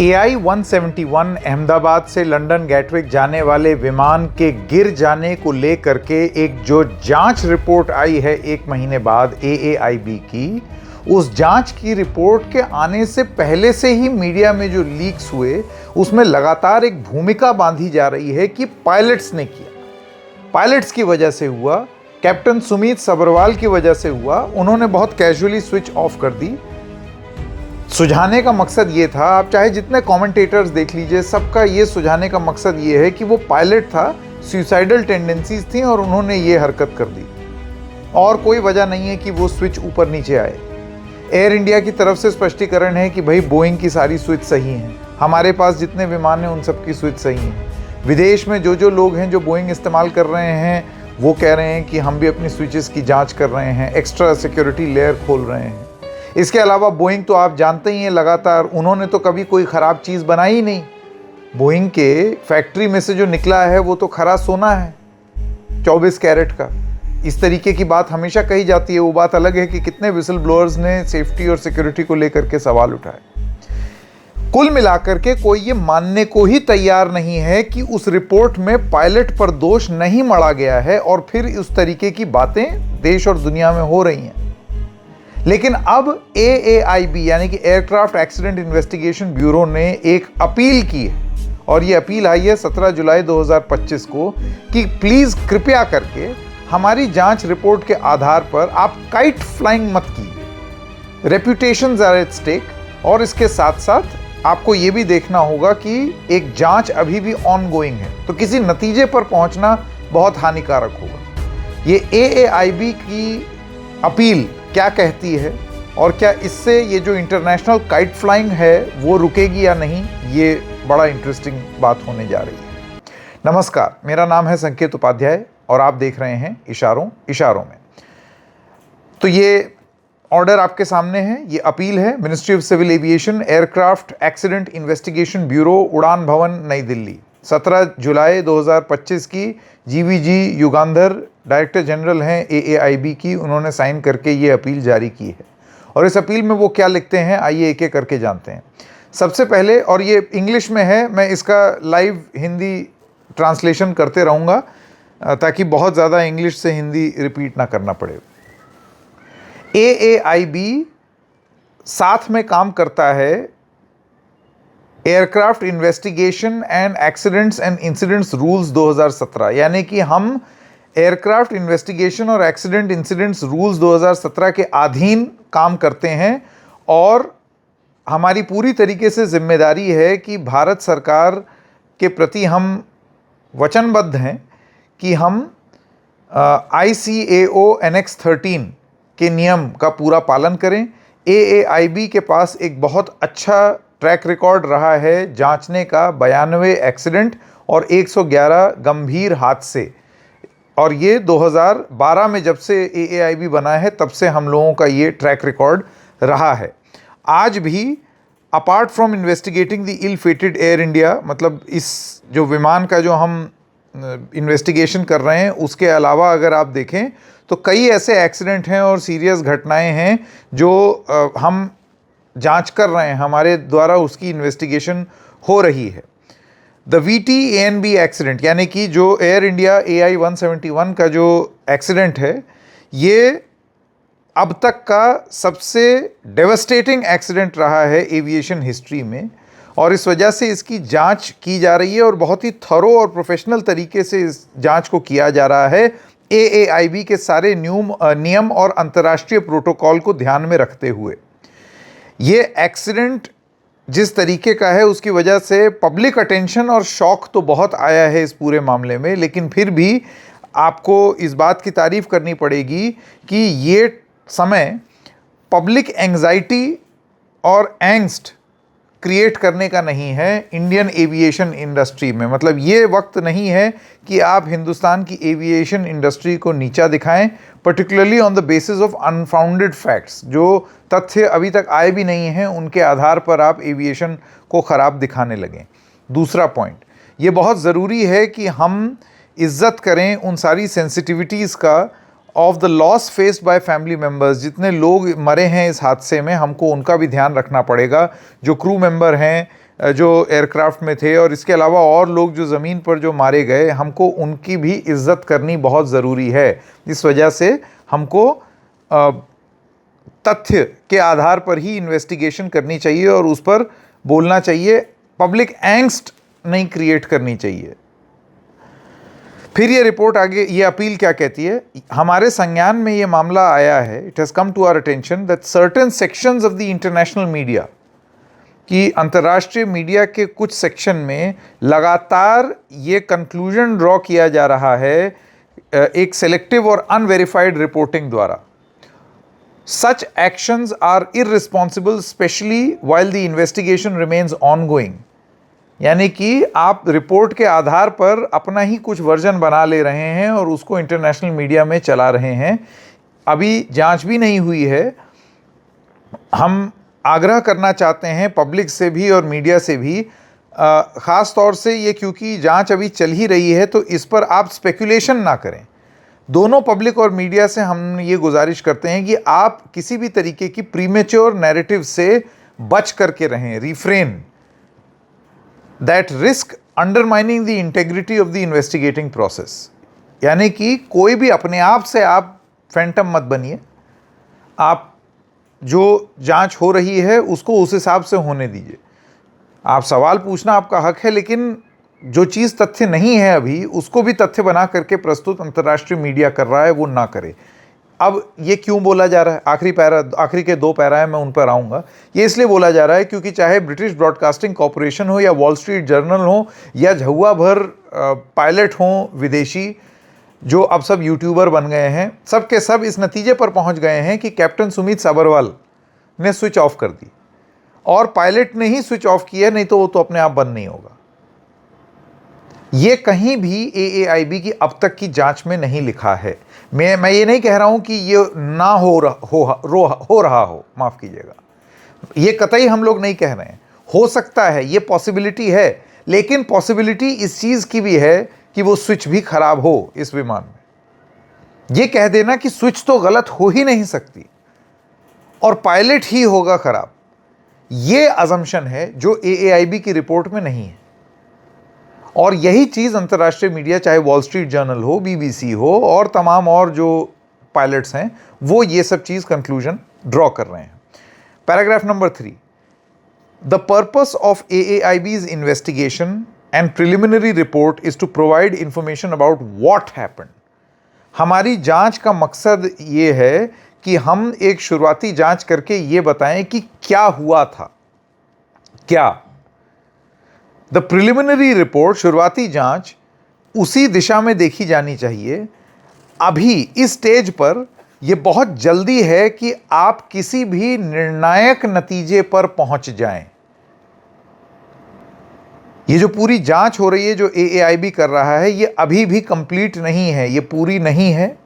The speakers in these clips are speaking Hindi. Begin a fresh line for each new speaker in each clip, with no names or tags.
AI-171 अहमदाबाद से लंदन गैटविक जाने वाले विमान के गिर जाने को लेकर के एक जो जांच रिपोर्ट आई है 1 महीने बाद AAIB की, उस जांच की रिपोर्ट के आने से पहले से ही मीडिया में जो लीक्स हुए उसमें लगातार एक भूमिका बांधी जा रही है कि पायलट्स ने किया, पायलट्स की वजह से हुआ, कैप्टन सुमित सब्रवाल की वजह से हुआ, उन्होंने बहुत कैजुअली स्विच ऑफ कर दी। सुझाने का मकसद ये था, आप चाहे जितने कमेंटेटर्स देख लीजिए, सबका ये सुझाने का मकसद ये है कि वो पायलट था, सुसाइडल टेंडेंसीज थी और उन्होंने ये हरकत कर दी, और कोई वजह नहीं है कि वो स्विच ऊपर नीचे आए। एयर इंडिया की तरफ से स्पष्टीकरण है कि भाई बोइंग की सारी स्विच सही हैं, हमारे पास जितने विमान हैं उन सब की स्विच सही हैं। विदेश में जो लोग हैं जो बोइंग इस्तेमाल कर रहे हैं वो कह रहे हैं कि हम भी अपनी स्विचेस की जांच कर रहे हैं, एक्स्ट्रा सिक्योरिटी लेयर खोल रहे हैं। इसके अलावा बोइंग तो आप जानते ही हैं, लगातार उन्होंने तो कभी कोई ख़राब चीज़ बनाई ही नहीं। बोइंग के फैक्ट्री में से जो निकला है वो तो खरा सोना है, 24 कैरेट का। इस तरीके की बात हमेशा कही जाती है। वो बात अलग है कि कितने विसल ब्लोअर्स ने सेफ्टी और सिक्योरिटी को लेकर के सवाल उठाए। कुल मिलाकर के कोई ये मानने को ही तैयार नहीं है कि उस रिपोर्ट में पायलट पर दोष नहीं मढ़ा गया है, और फिर उस तरीके की बातें देश और दुनिया में हो रही हैं। लेकिन अब AAIB यानी कि एयरक्राफ्ट एक्सीडेंट इन्वेस्टिगेशन ब्यूरो ने एक अपील की है, और ये अपील आई है 17 जुलाई 2025 को कि प्लीज़ कृपया करके हमारी जांच रिपोर्ट के आधार पर आप काइट फ्लाइंग मत कीजिए, रेप्यूटेशंस आर एट स्टेक। और इसके साथ साथ आपको ये भी देखना होगा कि एक जांच अभी भी ऑनगोइंग है, तो किसी नतीजे पर पहुंचना बहुत हानिकारक होगा। ये AAIB की अपील क्या कहती है और क्या इससे ये जो इंटरनेशनल काइट फ्लाइंग है वो रुकेगी या नहीं, ये बड़ा इंटरेस्टिंग बात होने जा रही है। नमस्कार, मेरा नाम है संकेत उपाध्याय और आप देख रहे हैं इशारों में। तो ये ऑर्डर आपके सामने है, ये अपील है ministry of civil aviation aircraft accident investigation bureau, Udaan Bhawan, नई दिल्ली, 17 जुलाई 2025 की। GVG युगांधर डायरेक्टर जनरल हैं AAIB की, उन्होंने साइन करके ये अपील जारी की है। और इस अपील में वो क्या लिखते हैं, आइए एक एक करके जानते हैं। सबसे पहले, और ये इंग्लिश में है, मैं इसका लाइव हिंदी ट्रांसलेशन करते रहूँगा ताकि बहुत ज़्यादा इंग्लिश से हिंदी रिपीट ना करना पड़े। AAIB साथ में काम करता है aircraft investigation and accidents and incidents rules 2017, यानी कि हम एयरक्राफ्ट इन्वेस्टिगेशन और एक्सीडेंट इंसिडेंट्स रूल्स 2017 के अधीन काम करते हैं। और हमारी पूरी तरीके से जिम्मेदारी है कि भारत सरकार के प्रति हम वचनबद्ध हैं कि हम ICAO Annex 13 के नियम का पूरा पालन करें। AAIB के पास एक बहुत अच्छा ट्रैक रिकॉर्ड रहा है जांचने का, 92 एक्सीडेंट और 111 गंभीर हादसे, और ये 2012 में जब से AAIB बना है तब से हम लोगों का ये ट्रैक रिकॉर्ड रहा है। आज भी apart from investigating the ill fated Air India, मतलब इस जो विमान का जो हम इन्वेस्टिगेशन कर रहे हैं, उसके अलावा अगर आप देखें तो कई ऐसे एक्सीडेंट हैं और सीरियस घटनाएं हैं जो हम जांच कर रहे हैं, हमारे द्वारा उसकी इन्वेस्टिगेशन हो रही है। द VT-ANB एक्सीडेंट, यानी कि जो एयर इंडिया AI-171 का जो एक्सीडेंट है, ये अब तक का सबसे डेवस्टेटिंग एक्सीडेंट रहा है एविएशन हिस्ट्री में, और इस वजह से इसकी जांच की जा रही है और बहुत ही थरो और प्रोफेशनल तरीके से इस जांच को किया जा रहा है AAIB के सारे नियम और अंतर्राष्ट्रीय प्रोटोकॉल को ध्यान में रखते हुए। ये एक्सीडेंट जिस तरीके का है उसकी वजह से पब्लिक अटेंशन और शॉक तो बहुत आया है इस पूरे मामले में, लेकिन फिर भी आपको इस बात की तारीफ़ करनी पड़ेगी कि ये समय पब्लिक एंग्जाइटी और एंग्स्ट क्रिएट करने का नहीं है इंडियन एविएशन इंडस्ट्री में। मतलब ये वक्त नहीं है कि आप हिंदुस्तान की एविएशन इंडस्ट्री को नीचा दिखाएं, particularly on the basis of unfounded facts. जो तथ्य अभी तक आए भी नहीं हैं उनके आधार पर आप एविएशन को ख़राब दिखाने लगें। दूसरा पॉइंट, ये बहुत ज़रूरी है कि हम इज़्ज़त करें उन सारी सेंसिटिविटीज़ का of the loss faced by family members. जितने लोग मरे हैं इस हादसे में, हमको उनका भी ध्यान रखना पड़ेगा। जो क्रू मेंबर हैं, जो एयरक्राफ्ट में थे, और इसके अलावा और लोग जो ज़मीन पर जो मारे गए, हमको उनकी भी इज्जत करनी बहुत ज़रूरी है। इस वजह से हमको तथ्य के आधार पर ही इन्वेस्टिगेशन करनी चाहिए और उस पर बोलना चाहिए, पब्लिक एंग्स्ट नहीं क्रिएट करनी चाहिए। फिर ये रिपोर्ट आगे, ये अपील क्या कहती है, हमारे संज्ञान में ये मामला आया है, it has come to our attention that certain sections of the international media, कि अंतर्राष्ट्रीय मीडिया के कुछ सेक्शन में लगातार ये कंक्लूजन ड्रॉ किया जा रहा है एक सेलेक्टिव और अनवेरिफाइड रिपोर्टिंग द्वारा। Such actions are irresponsible especially while the investigation remains ongoing, यानी कि आप रिपोर्ट के आधार पर अपना ही कुछ वर्जन बना ले रहे हैं और उसको इंटरनेशनल मीडिया में चला रहे हैं। अभी जांच भी नहीं हुई है। हम आग्रह करना चाहते हैं पब्लिक से भी और मीडिया से भी, ख़ास तौर से ये क्योंकि जांच अभी चल ही रही है, तो इस पर आप स्पेकुलेशन ना करें। दोनों पब्लिक और मीडिया से हम ये गुजारिश करते हैं कि आप किसी भी तरीके की प्रीमेच्योर नैरेटिव से बच करके रहें, refrain that risk undermining the integrity of the investigating process. यानी कि कोई भी अपने आप से आप फैंटम मत बनिए, आप जो जांच हो रही है उसको उस हिसाब से होने दीजिए। आप सवाल पूछना आपका हक है, लेकिन जो चीज़ तथ्य नहीं है अभी, उसको भी तथ्य बना करके प्रस्तुत अंतर्राष्ट्रीय मीडिया कर रहा है, वो ना करे। अब ये क्यों बोला जा रहा है, आखिरी के 2 पैरा है, मैं उन पर आऊँगा। ये इसलिए बोला जा रहा है क्योंकि चाहे ब्रिटिश ब्रॉडकास्टिंग कॉरपोरेशन हो या वॉल स्ट्रीट जर्नल हो या झुआ भर पायलट हों विदेशी, जो अब सब यूट्यूबर बन गए हैं, सब के सब इस नतीजे पर पहुंच गए हैं कि कैप्टन सुमित साबरवाल ने स्विच ऑफ कर दी, और पायलट ने ही स्विच ऑफ किया, नहीं तो वो तो अपने आप बंद नहीं होगा। ये कहीं भी AAIB की अब तक की जांच में नहीं लिखा है। मैं ये नहीं कह रहा हूं कि ये ना हो रहा हो, माफ कीजिएगा, ये कतई हम लोग नहीं कह रहे हैं। हो सकता है, ये पॉसिबिलिटी है, लेकिन पॉसिबिलिटी इस चीज की भी है कि वो स्विच भी खराब हो इस विमान में। ये कह देना कि स्विच तो गलत हो ही नहीं सकती और पायलट ही होगा खराब, ये अजम्पशन है जो AAIB की रिपोर्ट में नहीं है। और यही चीज अंतर्राष्ट्रीय मीडिया, चाहे वॉल स्ट्रीट जर्नल हो, BBC हो और तमाम और जो पायलट्स हैं, वो ये सब चीज कंक्लूजन ड्रॉ कर रहे हैं। Paragraph number 3, the purpose of AAIB's investigation and preliminary report is to provide information about what happened। हमारी जांच का मकसद ये है कि हम एक शुरुआती जांच करके ये बताएं कि क्या हुआ था। क्या द प्रिलिमिनरी रिपोर्ट, शुरुआती जांच, उसी दिशा में देखी जानी चाहिए। अभी इस स्टेज पर यह बहुत जल्दी है कि आप किसी भी निर्णायक नतीजे पर पहुंच जाएं। ये जो पूरी जांच हो रही है, जो AAIB कर रहा है, ये अभी भी कंप्लीट नहीं है, ये पूरी नहीं है।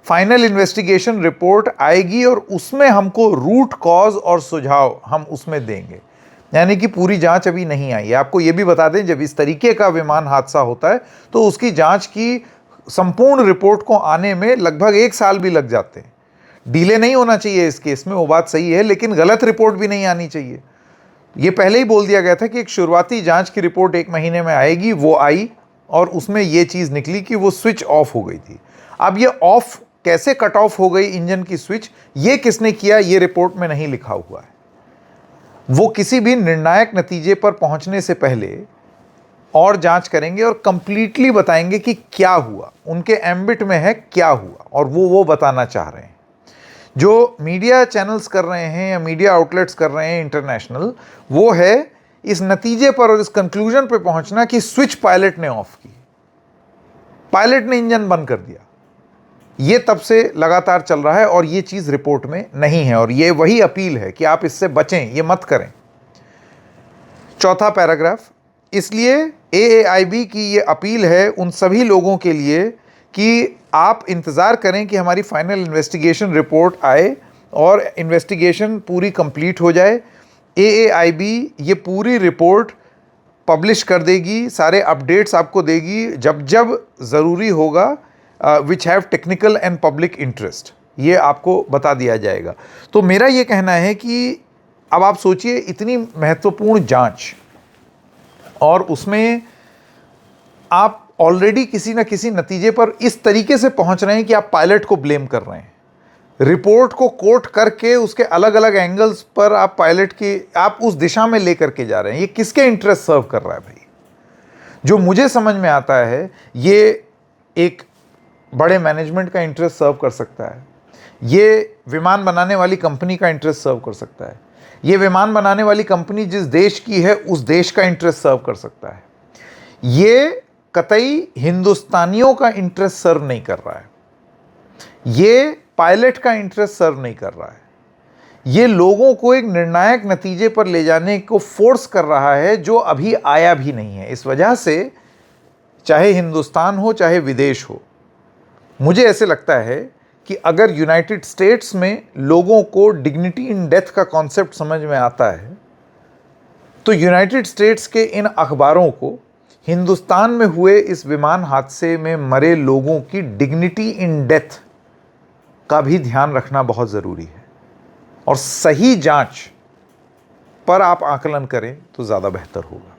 फाइनल इन्वेस्टिगेशन रिपोर्ट आएगी और उसमें हमको रूट कॉज और सुझाव हम उसमें देंगे। यानी कि पूरी जांच अभी नहीं आई है। आपको ये भी बता दें, जब इस तरीके का विमान हादसा होता है तो उसकी जांच की संपूर्ण रिपोर्ट को आने में लगभग 1 साल भी लग जाते हैं। डिले नहीं होना चाहिए इस केस में, वो बात सही है, लेकिन गलत रिपोर्ट भी नहीं आनी चाहिए। ये पहले ही बोल दिया गया था कि एक शुरुआती जांच की रिपोर्ट 1 महीने में आएगी, वो आई और उसमें ये चीज़ निकली कि वो स्विच ऑफ हो गई थी। अब ये ऑफ कैसे कट ऑफ हो गई इंजन की स्विच, ये किसने किया, ये रिपोर्ट में नहीं लिखा हुआ है। वो किसी भी निर्णायक नतीजे पर पहुंचने से पहले और जांच करेंगे और कंप्लीटली बताएंगे कि क्या हुआ, उनके एम्बिट में है क्या हुआ, और वो बताना चाह रहे हैं। जो मीडिया चैनल्स कर रहे हैं या मीडिया आउटलेट्स कर रहे हैं इंटरनेशनल, वो है इस नतीजे पर और इस कंक्लूजन पर पहुंचना कि स्विच पायलट ने ऑफ की, पायलट ने इंजन बंद कर दिया। ये तब से लगातार चल रहा है और ये चीज़ रिपोर्ट में नहीं है, और ये वही अपील है कि आप इससे बचें, ये मत करें। चौथा पैराग्राफ, इसलिए AAIB की ये अपील है उन सभी लोगों के लिए कि आप इंतज़ार करें कि हमारी फाइनल इन्वेस्टिगेशन रिपोर्ट आए और इन्वेस्टिगेशन पूरी कंप्लीट हो जाए। AAIB ये पूरी रिपोर्ट पब्लिश कर देगी, सारे अपडेट्स आपको देगी जब जब ज़रूरी होगा, which have technical and public interest, ये आपको बता दिया जाएगा। तो मेरा ये कहना है कि अब आप सोचिए, इतनी महत्वपूर्ण जांच और उसमें आप ऑलरेडी किसी न किसी नतीजे पर इस तरीके से पहुंच रहे हैं कि आप पायलट को ब्लेम कर रहे हैं। रिपोर्ट को कोट करके उसके अलग अलग एंगल्स पर आप पायलट की आप उस दिशा में लेकर के जा रहे हैं। ये किसके इंटरेस्ट सर्व कर रहा है भाई? जो मुझे समझ में आता है, ये एक बड़े मैनेजमेंट का इंटरेस्ट सर्व कर सकता है, ये विमान बनाने वाली कंपनी का इंटरेस्ट सर्व कर सकता है, ये विमान बनाने वाली कंपनी जिस देश की है उस देश का इंटरेस्ट सर्व कर सकता है। ये कतई हिंदुस्तानियों का इंटरेस्ट सर्व नहीं कर रहा है, ये पायलट का इंटरेस्ट सर्व नहीं कर रहा है, ये लोगों को एक निर्णायक नतीजे पर ले जाने को फोर्स कर रहा है जो अभी आया भी नहीं है। इस वजह से चाहे हिंदुस्तान हो चाहे विदेश हो, मुझे ऐसे लगता है कि अगर यूनाइटेड स्टेट्स में लोगों को डिग्निटी इन डेथ का कॉन्सेप्ट समझ में आता है, तो यूनाइटेड स्टेट्स के इन अखबारों को हिंदुस्तान में हुए इस विमान हादसे में मरे लोगों की डिग्निटी इन डेथ का भी ध्यान रखना बहुत ज़रूरी है, और सही जांच पर आप आकलन करें तो ज़्यादा बेहतर होगा।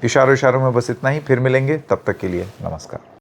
इशारों में बस इतना ही, फिर मिलेंगे, तब तक के लिए नमस्कार।